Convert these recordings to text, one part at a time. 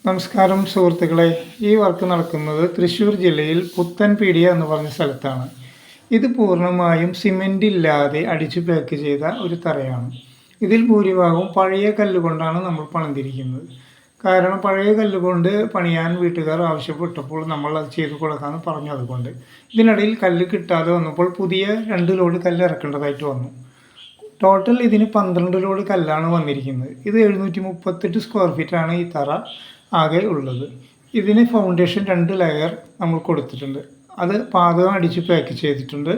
നമസ്കാരം സുഹൃത്തുക്കളെ, ഈ വർക്ക് നടക്കുന്നത് തൃശ്ശൂർ ജില്ലയിൽ പുത്തൻപീടിയ എന്ന് പറഞ്ഞ സ്ഥലത്താണ്. ഇത് പൂർണ്ണമായും സിമെൻ്റ് ഇല്ലാതെ അടിച്ചു പാക്ക് ചെയ്ത ഒരു തറയാണ്. ഇതിൽ ഭൂരിഭാഗവും പഴയ കല്ലുകൊണ്ടാണ് നമ്മൾ പണിതിരിക്കുന്നത്. കാരണം പഴയ കല്ലുകൊണ്ട് പണിയാൻ വീട്ടുകാർ ആവശ്യപ്പെട്ടപ്പോൾ നമ്മൾ അത് ചെയ്തു കൊടുക്കാമെന്ന് പറഞ്ഞു. അതുകൊണ്ട് ഇതിനിടയിൽ കല്ല് കിട്ടാതെ വന്നപ്പോൾ പുതിയ 2 ലോഡ് കല്ല് ഇറക്കേണ്ടതായിട്ട് വന്നു. ടോട്ടൽ ഇതിന് 12 ലോഡ് കല്ലാണ് വന്നിരിക്കുന്നത്. ഇത് 738 സ്ക്വയർ ഫീറ്റാണ് ഈ തറ ആകെ ഉള്ളത്. ഇതിന് ഫൗണ്ടേഷൻ 2 ലെയർ നമ്മൾ കൊടുത്തിട്ടുണ്ട്. അത് പാതകം അടിച്ച് പാക്ക് ചെയ്തിട്ടുണ്ട്.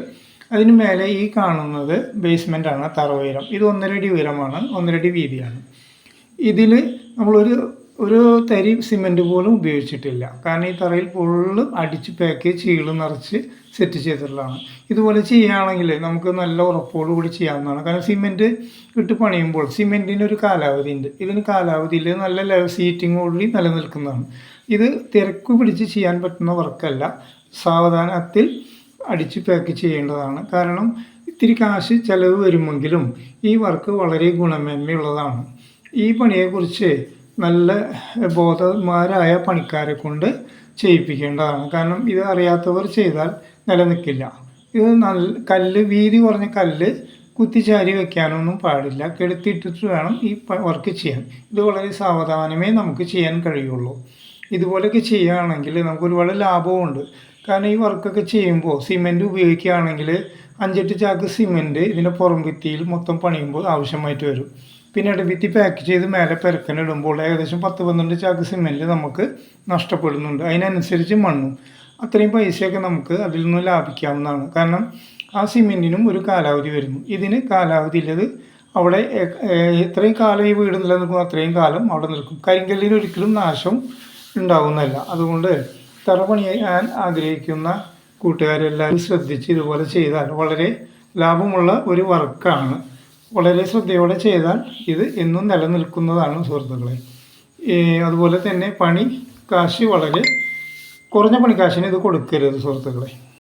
അതിന് മേലെ ഈ കാണുന്നത് ബേസ്മെൻ്റ് ആണ്. തറ ഉയരം ഇത് 1.5 അടി ഉയരമാണ്, 1.5 അടി വീതിയാണ്. ഇതിൽ നമ്മളൊരു തരി സിമെൻറ്റ് പോലും ഉപയോഗിച്ചിട്ടില്ല. കാരണം ഈ തറയിൽ ഫുള്ള് അടിച്ച് പാക്ക് ചീള് നിറച്ച് സെറ്റ് ചെയ്തിട്ടുള്ളതാണ്. ഇതുപോലെ ചെയ്യുകയാണെങ്കിൽ നമുക്ക് നല്ല ഉറപ്പോടുകൂടി ചെയ്യാവുന്നതാണ്. കാരണം സിമെൻറ്റ് ഇട്ട് പണിയുമ്പോൾ സിമെൻറ്റിന് ഒരു കാലാവധി ഉണ്ട്. ഇതിന് കാലാവധിയിൽ നല്ല സീറ്റിങ്ങോടുകൂടി നിലനിൽക്കുന്നതാണ്. ഇത് തിരക്ക് പിടിച്ച് ചെയ്യാൻ പറ്റുന്ന വർക്കല്ല, സാവധാനത്തിൽ അടിച്ച് പാക്ക് ചെയ്യേണ്ടതാണ്. കാരണം ഇത്തിരി കാശ് ചിലവ് വരുമെങ്കിലും ഈ വർക്ക് വളരെ ഗുണമേന്മയുള്ളതാണ്. ഈ പണിയെക്കുറിച്ച് നല്ല ബോധവാന്മാരായ പണിക്കാരെ കൊണ്ട് ചെയ്യിപ്പിക്കേണ്ടതാണ്. കാരണം ഇത് അറിയാത്തവർ ചെയ്താൽ നിലനിൽക്കില്ല. ഇത് കല്ല് വീതി കുറഞ്ഞ കല്ല് കുത്തിച്ചാരി വെക്കാനൊന്നും പാടില്ല. കെടുത്തിയിട്ടിട്ട് വേണം ഈ വർക്ക് ചെയ്യാൻ. ഇത് വളരെ സാവധാനമേ നമുക്ക് ചെയ്യാൻ കഴിയുള്ളൂ. ഇതുപോലെയൊക്കെ ചെയ്യുകയാണെങ്കിൽ നമുക്ക് ഒരുപാട് ലാഭമുണ്ട്. കാരണം ഈ വർക്കൊക്കെ ചെയ്യുമ്പോൾ സിമെൻറ്റ് ഉപയോഗിക്കുകയാണെങ്കിൽ 5-8 ചാക്ക് സിമെൻറ്റ് ഇതിൻ്റെ പുറം ഭിത്തിയിൽ മൊത്തം പണിയുമ്പോൾ ആവശ്യമായിട്ട് വരും. പിന്നെ ഇടഭിത്തി പാക്ക് ചെയ്ത് മേലെ പെരക്കനിടുമ്പോൾ ഏകദേശം 10-12 ചാക്ക് സിമെൻറ്റ് നമുക്ക് നഷ്ടപ്പെടുന്നുണ്ട്. അതിനനുസരിച്ച് മണ്ണും അത്രയും പൈസയൊക്കെ നമുക്ക് അതിൽ നിന്ന് ലാഭിക്കാവുന്നതാണ്. കാരണം ആ സിമെൻറ്റിനും ഒരു കാലാവധി വരുന്നു. ഇതിന് കാലാവധി ഇല്ലത്. അവിടെ എത്രയും കാലം ഈ വീട് നിലനിൽക്കും അത്രയും കാലം അവിടെ നിൽക്കും. കരിങ്കല്ലിന് ഒരിക്കലും നാശം ഉണ്ടാവുന്നതല്ല. അതുകൊണ്ട് തറ പണിയാൻ ആഗ്രഹിക്കുന്ന കൂട്ടുകാരെല്ലാവരും ശ്രദ്ധിച്ച് ഇതുപോലെ ചെയ്താൽ വളരെ ലാഭമുള്ള ഒരു വർക്കാണ്. വളരെ ശ്രദ്ധയോടെ ചെയ്താൽ ഇത് എന്നും നിലനിൽക്കുന്നതാണ് സുഹൃത്തുക്കളെ. അതുപോലെ തന്നെ കാശ് വളരെ കുറഞ്ഞ പണിക്കാശിന് ഇത് കൊടുക്കരുത് സുഹൃത്തുക്കളെ.